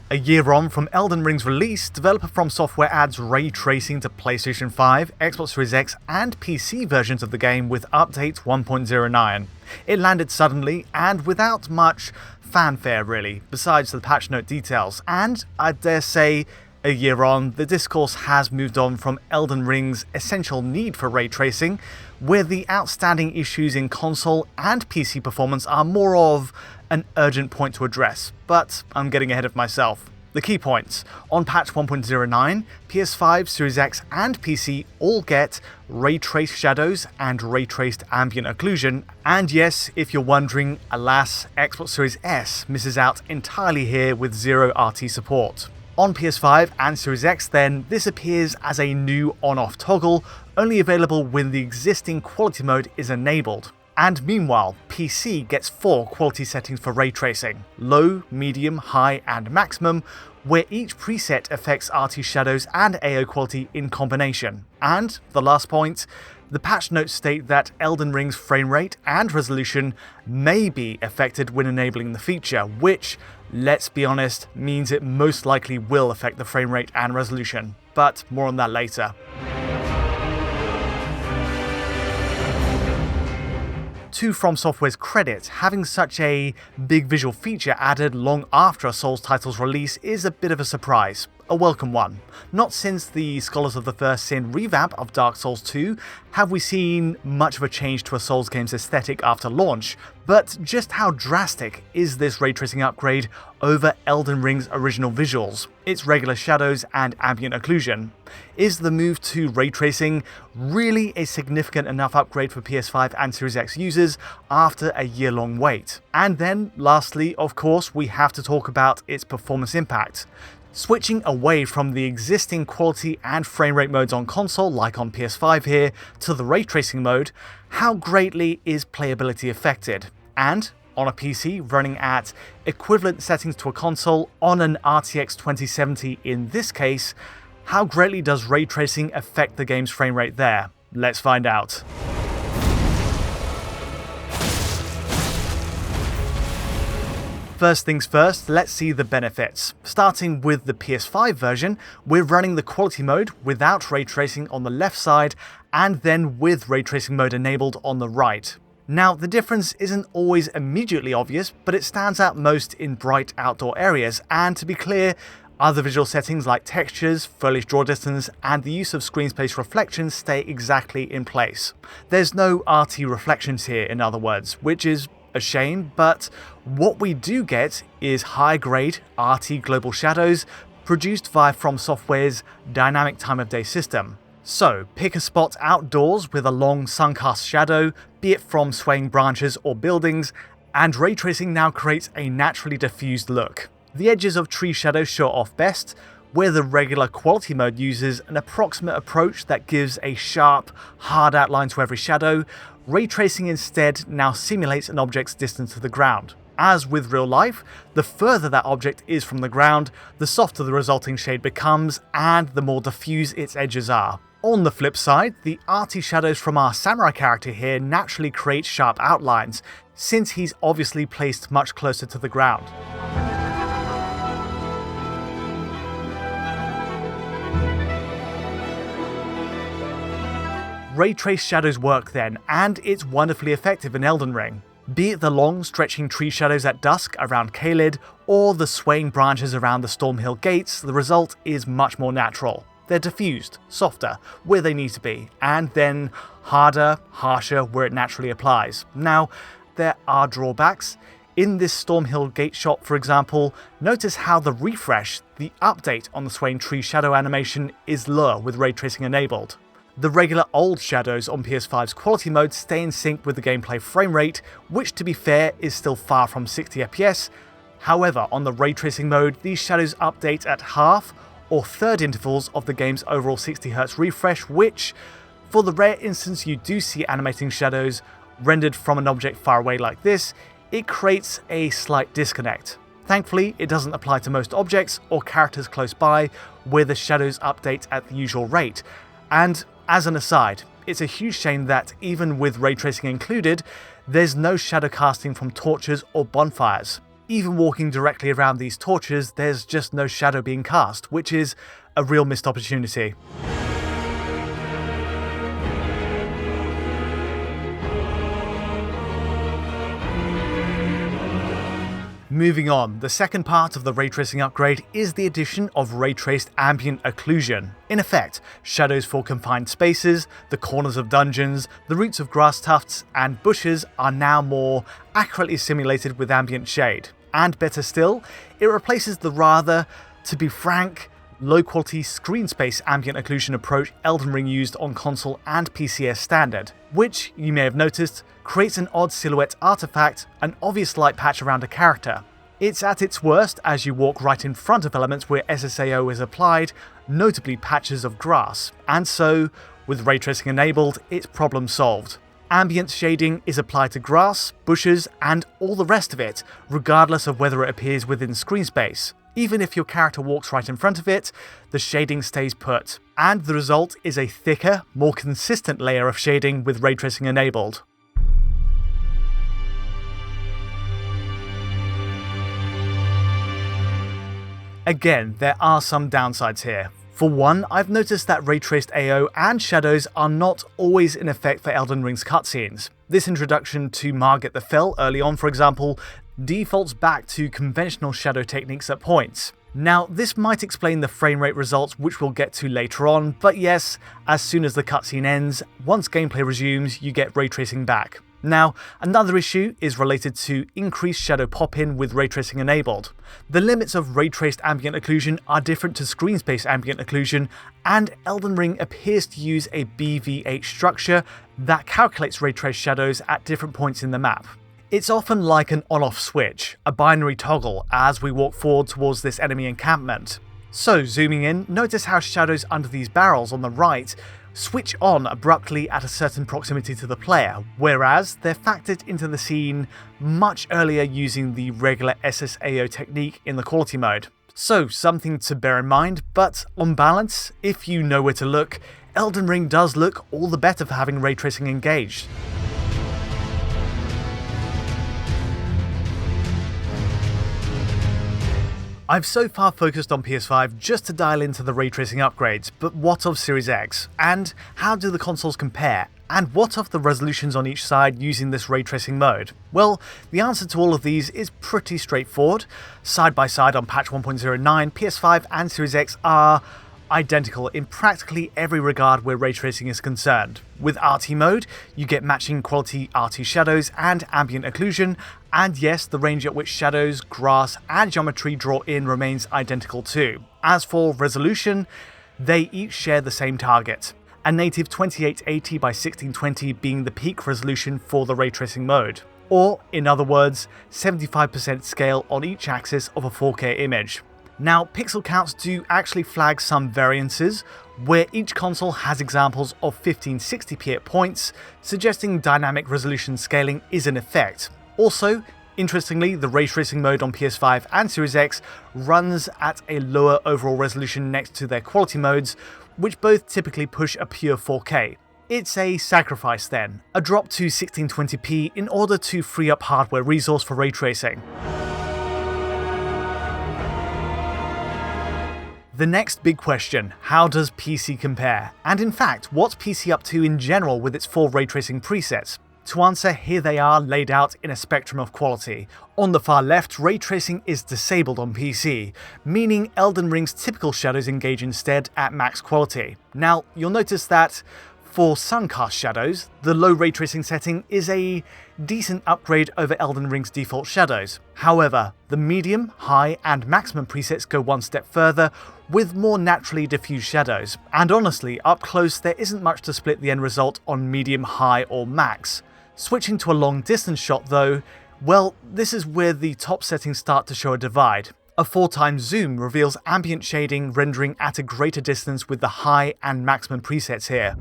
A year on from Elden Ring's release, developer From Software adds ray tracing to PlayStation 5, Xbox Series X, and PC versions of the game with update 1.09. It landed suddenly and without much fanfare really, besides the patch note details, and I dare say, a year on, the discourse has moved on from Elden Ring's essential need for ray tracing, where the outstanding issues in console and PC performance are more of an urgent point to address, but I'm getting ahead of myself. The key points. On patch 1.09, PS5, Series X and PC all get ray traced shadows and ray traced ambient occlusion, and yes, if you're wondering, alas, Xbox Series S misses out entirely here with zero RT support. On PS5 and Series X then, this appears as a new on-off toggle, only available when the existing quality mode is enabled. And meanwhile, PC gets 4 quality settings for ray tracing: low, medium, high and maximum, where each preset affects RT shadows and AO quality in combination. And, the last point, the patch notes state that Elden Ring's frame rate and resolution may be affected when enabling the feature, which, let's be honest, means it most likely will affect the frame rate and resolution. But more on that later. To From Software's credit, having such a big visual feature added long after a Souls title's release is a bit of a surprise. A welcome one. Not since the Scholars of the First Sin revamp of Dark Souls 2 have we seen much of a change to a Souls game's aesthetic after launch, but just how drastic is this ray tracing upgrade over Elden Ring's original visuals, its regular shadows and ambient occlusion? Is the move to ray tracing really a significant enough upgrade for PS5 and Series X users after a year-long wait? And then, lastly, of course, we have to talk about its performance impact. Switching away from the existing quality and frame rate modes on console, like on PS5 here, to the ray tracing mode, how greatly is playability affected? And, on a PC running at equivalent settings to a console on an RTX 2070 in this case, how greatly does ray tracing affect the game's frame rate there? Let's find out. First things first, let's see the benefits. Starting with the PS5 version, we're running the quality mode without ray tracing on the left side, and then with ray tracing mode enabled on the right. Now, the difference isn't always immediately obvious, but it stands out most in bright outdoor areas, and to be clear, other visual settings like textures, foliage draw distance, and the use of screen space reflections stay exactly in place. There's no RT reflections here, in other words, which is a shame, but what we do get is high-grade RT global shadows produced via From Software's dynamic time of day system. So, pick a spot outdoors with a long sun-cast shadow, be it from swaying branches or buildings, and ray tracing now creates a naturally diffused look. The edges of tree shadows show off best, where the regular quality mode uses an approximate approach that gives a sharp, hard outline to every shadow. Ray tracing instead now simulates an object's distance to the ground. As with real life, the further that object is from the ground, the softer the resulting shade becomes, and the more diffuse its edges are. On the flip side, the arty shadows from our samurai character here naturally create sharp outlines, since he's obviously placed much closer to the ground. Ray trace shadows work then, and it's wonderfully effective in Elden Ring. Be it the long, stretching tree shadows at dusk around Caelid, or the swaying branches around the Stormhill gates, the result is much more natural. They're diffused, softer, where they need to be, and then harder, harsher where it naturally applies. Now, there are drawbacks. In this Stormhill gate shot, for example, notice how the refresh, the update on the swaying tree shadow animation, is lower with ray tracing enabled. The regular old shadows on PS5's quality mode stay in sync with the gameplay frame rate, which to be fair is still far from 60 FPS. However, on the ray tracing mode, these shadows update at half or third intervals of the game's overall 60Hz refresh, which, for the rare instance you do see animating shadows rendered from an object far away like this, it creates a slight disconnect. Thankfully, it doesn't apply to most objects or characters close by, where the shadows update at the usual rate. And as an aside, it's a huge shame that even with ray tracing included, there's no shadow casting from torches or bonfires. Even walking directly around these torches, there's just no shadow being cast, which is a real missed opportunity. Moving on, the second part of the ray tracing upgrade is the addition of ray traced ambient occlusion. In effect, shadows for confined spaces, the corners of dungeons, the roots of grass tufts, and bushes are now more accurately simulated with ambient shade. And better still, it replaces the rather, to be frank, low-quality screen space ambient occlusion approach Elden Ring used on console and PC as standard, which, you may have noticed, creates an odd silhouette artifact, an obvious light patch around a character. It's at its worst as you walk right in front of elements where SSAO is applied, notably patches of grass, and so, with ray tracing enabled, it's problem solved. Ambient shading is applied to grass, bushes, and all the rest of it, regardless of whether it appears within screen space. Even if your character walks right in front of it, the shading stays put, and the result is a thicker, more consistent layer of shading with ray tracing enabled. Again, there are some downsides here. For one, I've noticed that ray traced AO and shadows are not always in effect for Elden Ring's cutscenes. This introduction to Margit the Fell early on, for example, defaults back to conventional shadow techniques at points. Now, this might explain the frame rate results, which we'll get to later on, but yes, as soon as the cutscene ends, once gameplay resumes, you get ray tracing back. Now, another issue is related to increased shadow pop-in with ray tracing enabled. The limits of ray traced ambient occlusion are different to screen space ambient occlusion, and Elden Ring appears to use a BVH structure that calculates ray traced shadows at different points in the map. It's often like an on-off switch, a binary toggle, as we walk forward towards this enemy encampment. So, zooming in, notice how shadows under these barrels on the right switch on abruptly at a certain proximity to the player, whereas they're factored into the scene much earlier using the regular SSAO technique in the quality mode. So, something to bear in mind, but on balance, if you know where to look, Elden Ring does look all the better for having ray tracing engaged. I've so far focused on PS5 just to dial into the ray tracing upgrades, but what of Series X? And how do the consoles compare? And what of the resolutions on each side using this ray tracing mode? Well, the answer to all of these is pretty straightforward. Side by side on patch 1.09, PS5 and Series X are identical in practically every regard where ray tracing is concerned. With RT mode, you get matching quality RT shadows and ambient occlusion, and yes, the range at which shadows, grass, and geometry draw in remains identical too. As for resolution, they each share the same target, a native 2880 by 1620 being the peak resolution for the ray tracing mode, or in other words, 75% scale on each axis of a 4K image. Now, pixel counts do actually flag some variances, where each console has examples of 1560p at points, suggesting dynamic resolution scaling is in effect. Also, interestingly, the ray tracing mode on PS5 and Series X runs at a lower overall resolution next to their quality modes, which both typically push a pure 4K. It's a sacrifice then, a drop to 1620p in order to free up hardware resource for ray tracing. The next big question, how does PC compare? And in fact, what's PC up to in general with its 4 ray tracing presets? To answer, here they are laid out in a spectrum of quality. On the far left, ray tracing is disabled on PC, meaning Elden Ring's typical shadows engage instead at max quality. Now, you'll notice that for Suncast shadows, the low ray tracing setting is a decent upgrade over Elden Ring's default shadows. However, the medium, high, and maximum presets go one step further with more naturally diffused shadows. And honestly, up close there isn't much to split the end result on medium, high, or max. Switching to a long distance shot though, well, this is where the top settings start to show a divide. A 4x zoom reveals ambient shading rendering at a greater distance with the high and maximum presets here.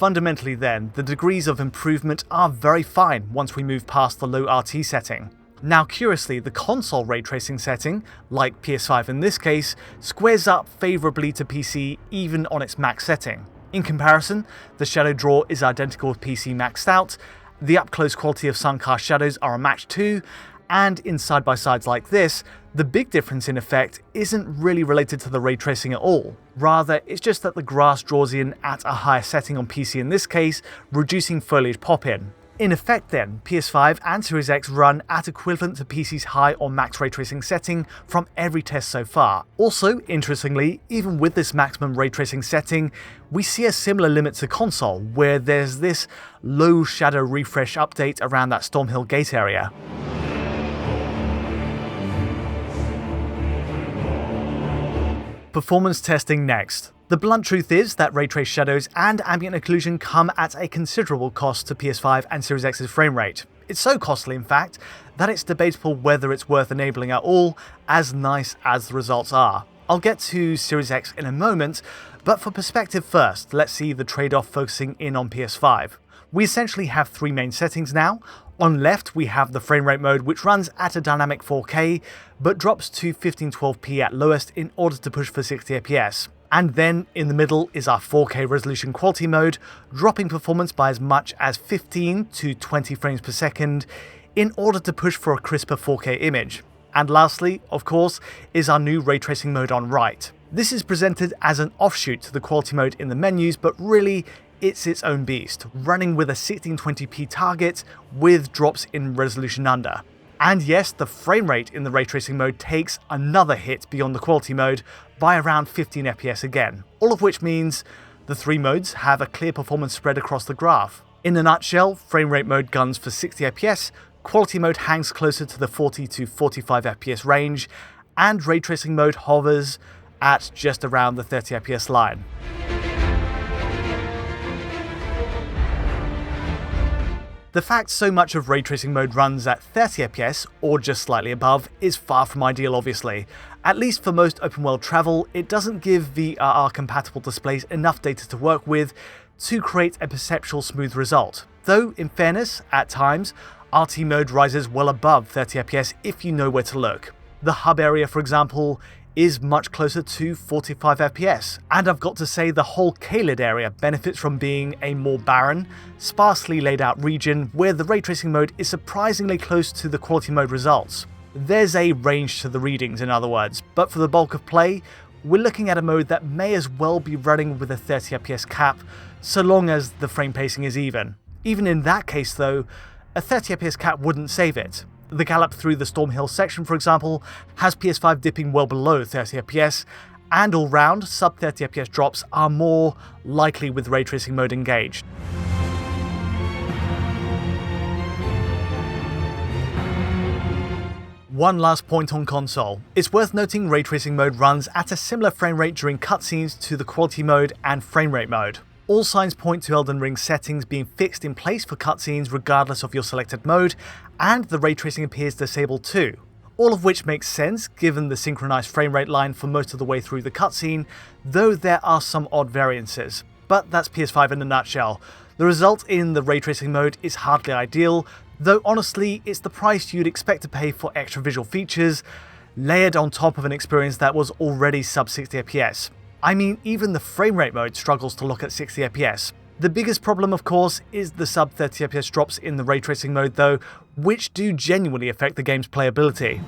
Fundamentally then, the degrees of improvement are very fine once we move past the low RT setting. Now curiously, the console ray tracing setting, like PS5 in this case, squares up favourably to PC even on its max setting. In comparison, the shadow draw is identical with PC maxed out, the up-close quality of sun cast shadows are a match too, and in side-by-sides like this, the big difference in effect isn't really related to the ray tracing at all. Rather, it's just that the grass draws in at a higher setting on PC in this case, reducing foliage pop-in. In effect then, PS5 and Series X run at equivalent to PC's high or max ray tracing setting from every test so far. Also, interestingly, even with this maximum ray tracing setting, we see a similar limit to console, where there's this low shadow refresh update around that Stormhill Gate area. Performance testing next. The blunt truth is that ray trace shadows and ambient occlusion come at a considerable cost to PS5 and Series X's frame rate. It's so costly, in fact, that it's debatable whether it's worth enabling at all, as nice as the results are. I'll get to Series X in a moment, but for perspective first, let's see the trade-off focusing in on PS5. We essentially have three main settings now. On left, we have the frame rate mode, which runs at a dynamic 4K, but drops to 1512p at lowest in order to push for 60 FPS. And then in the middle is our 4K resolution quality mode, dropping performance by as much as 15 to 20 frames per second in order to push for a crisper 4K image. And lastly, of course, is our new ray tracing mode on right. This is presented as an offshoot to the quality mode in the menus, but really it's its own beast, running with a 1620p target with drops in resolution under. And yes, the frame rate in the ray tracing mode takes another hit beyond the quality mode by around 15 FPS again, all of which means the three modes have a clear performance spread across the graph. In a nutshell, frame rate mode guns for 60 FPS, quality mode hangs closer to the 40 to 45 FPS range, and ray tracing mode hovers at just around the 30 FPS line. The fact so much of ray tracing mode runs at 30 FPS, or just slightly above, is far from ideal obviously. At least for most open world travel, it doesn't give VRR compatible displays enough data to work with to create a perceptual smooth result. Though, in fairness, at times, RT mode rises well above 30 FPS if you know where to look. The hub area, for example, is much closer to 45 FPS, and I've got to say the whole Kaled area benefits from being a more barren, sparsely laid out region where the ray tracing mode is surprisingly close to the quality mode results. There's a range to the readings, in other words, but for the bulk of play, we're looking at a mode that may as well be running with a 30 FPS cap, so long as the frame pacing is even. Even in that case though, a 30 FPS cap wouldn't save it. The gallop through the Stormhill section, for example, has PS5 dipping well below 30 FPS, and all round, sub 30 FPS drops are more likely with ray tracing mode engaged. One last point on console. It's worth noting ray tracing mode runs at a similar frame rate during cutscenes to the quality mode and frame rate mode. All signs point to Elden Ring settings being fixed in place for cutscenes regardless of your selected mode, and the ray tracing appears disabled too. All of which makes sense given the synchronized frame rate line for most of the way through the cutscene, though there are some odd variances. But that's PS5 in a nutshell. The result in the ray tracing mode is hardly ideal, though honestly it's the price you'd expect to pay for extra visual features, layered on top of an experience that was already sub 60 FPS. I mean, even the frame rate mode struggles to look at 60 FPS. The biggest problem, of course, is the sub 30 FPS drops in the ray tracing mode though, which do genuinely affect the game's playability.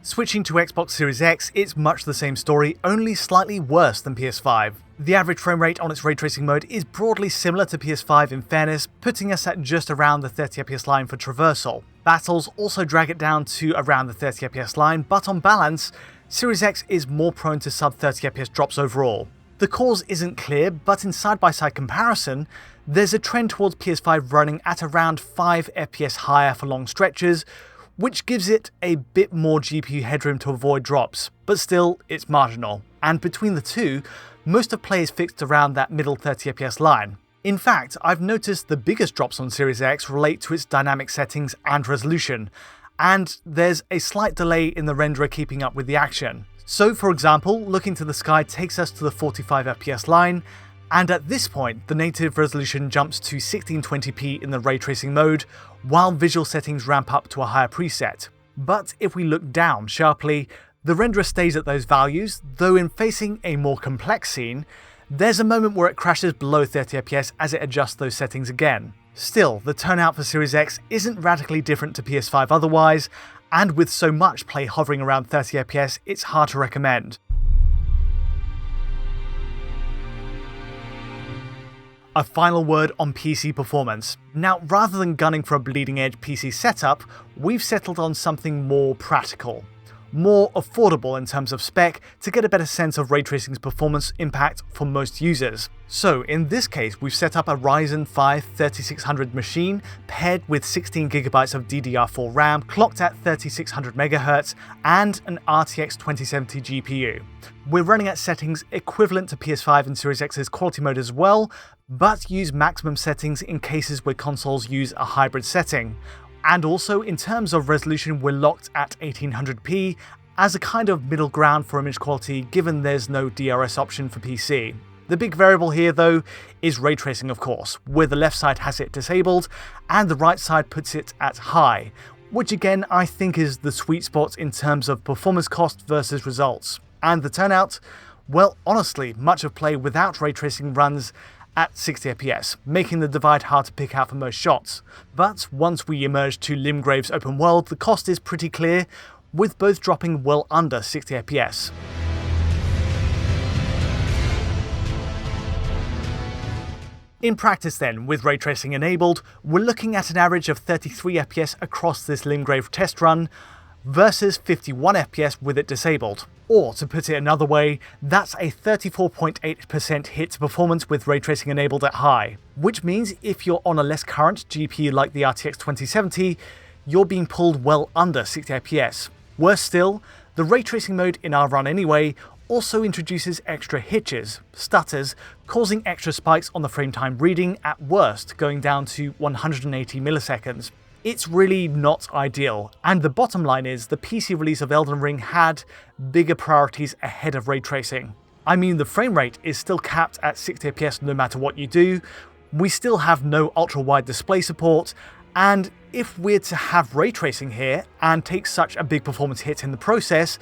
Switching to Xbox Series X, it's much the same story, only slightly worse than PS5. The average frame rate on its ray tracing mode is broadly similar to PS5 in fairness, putting us at just around the 30 FPS line for traversal. Battles also drag it down to around the 30 FPS line, but on balance, Series X is more prone to sub 30 FPS drops overall. The cause isn't clear, but in side-by-side comparison, there's a trend towards PS5 running at around 5 FPS higher for long stretches, which gives it a bit more GPU headroom to avoid drops, but still, it's marginal. And between the two, most of play is fixed around that middle 30 FPS line. In fact, I've noticed the biggest drops on Series X relate to its dynamic settings and resolution, and there's a slight delay in the renderer keeping up with the action. So for example, looking to the sky takes us to the 45 FPS line, and at this point the native resolution jumps to 1620p in the ray tracing mode, while visual settings ramp up to a higher preset. But if we look down sharply, The renderer stays at those values, though in facing a more complex scene, there's a moment where it crashes below 30fps as it adjusts those settings again. Still, the turnout for Series X isn't radically different to PS5 otherwise, and with so much play hovering around 30fps, it's hard to recommend. A final word on PC performance. Now, rather than gunning for a bleeding-edge PC setup, we've settled on something more practical, more affordable in terms of spec, to get a better sense of ray tracing's performance impact for most users. So in this case, we've set up a Ryzen 5 3600 machine paired with 16GB of DDR4 RAM clocked at 3600MHz and an RTX 2070 GPU. We're running at settings equivalent to PS5 and Series X's quality mode as well, but use maximum settings in cases where consoles use a hybrid setting. And also, in terms of resolution, we're locked at 1800p as a kind of middle ground for image quality, given there's no DRS option for PC. The big variable here, though, is ray tracing, of course, where the left side has it disabled and the right side puts it at high, which again I think is the sweet spot in terms of performance cost versus results. And the turnout? Well, honestly, much of play without ray tracing runs at 60fps, making the divide hard to pick out for most shots. But once we emerge to Limgrave's open world, the cost is pretty clear, with both dropping well under 60fps. In practice then, with ray tracing enabled, we're looking at an average of 33fps across this Limgrave test run, versus 51fps with it disabled. Or, to put it another way, that's a 34.8% hit performance with ray tracing enabled at high, which means if you're on a less current GPU like the RTX 2070, you're being pulled well under 60fps. Worse still, the ray tracing mode in our run anyway also introduces extra hitches, stutters, causing extra spikes on the frame time reading, at worst going down to 180 milliseconds. It's really not ideal, and the bottom line is the PC release of Elden Ring had bigger priorities ahead of ray tracing. I mean, the frame rate is still capped at 60fps no matter what you do, we still have no ultra-wide display support, and if we're to have ray tracing here and take such a big performance hit in the process,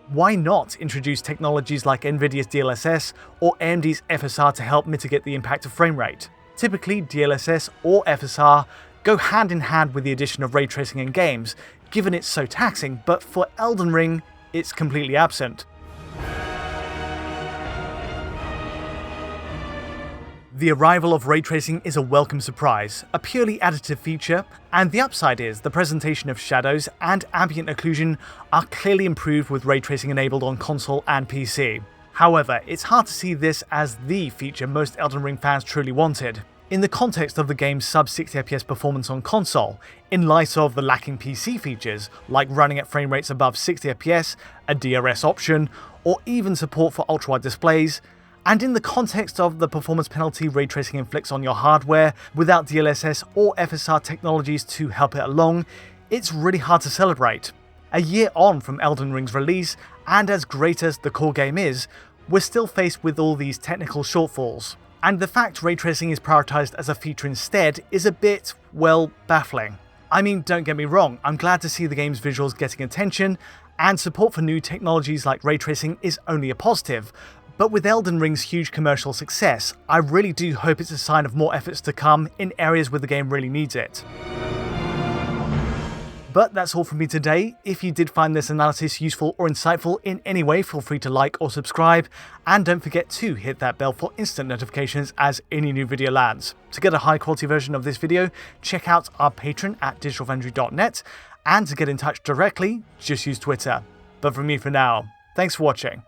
why not introduce technologies like Nvidia's DLSS or AMD's FSR to help mitigate the impact of frame rate? Typically, DLSS or FSR go hand in hand with the addition of ray tracing in games, given it's so taxing, but for Elden Ring, it's completely absent. The arrival of ray tracing is a welcome surprise, a purely additive feature, and the upside is the presentation of shadows and ambient occlusion are clearly improved with ray tracing enabled on console and PC. However, it's hard to see this as the feature most Elden Ring fans truly wanted. In the context of the game's sub-60fps performance on console, in light of the lacking PC features, like running at frame rates above 60fps, a DRS option, or even support for ultra-wide displays, and in the context of the performance penalty ray tracing inflicts on your hardware without DLSS or FSR technologies to help it along, it's really hard to celebrate. A year on from Elden Ring's release, and as great as the core game is, we're still faced with all these technical shortfalls. And the fact ray tracing is prioritized as a feature instead is a bit, well, baffling. I mean, don't get me wrong, I'm glad to see the game's visuals getting attention, and support for new technologies like ray tracing is only a positive, but with Elden Ring's huge commercial success, I really do hope it's a sign of more efforts to come in areas where the game really needs it. But that's all from me today. If you did find this analysis useful or insightful in any way, feel free to like or subscribe, and don't forget to hit that bell for instant notifications as any new video lands. To get a high quality version of this video, check out our Patreon at digitalfoundry.net, and to get in touch directly, just use Twitter. But from me for now, thanks for watching.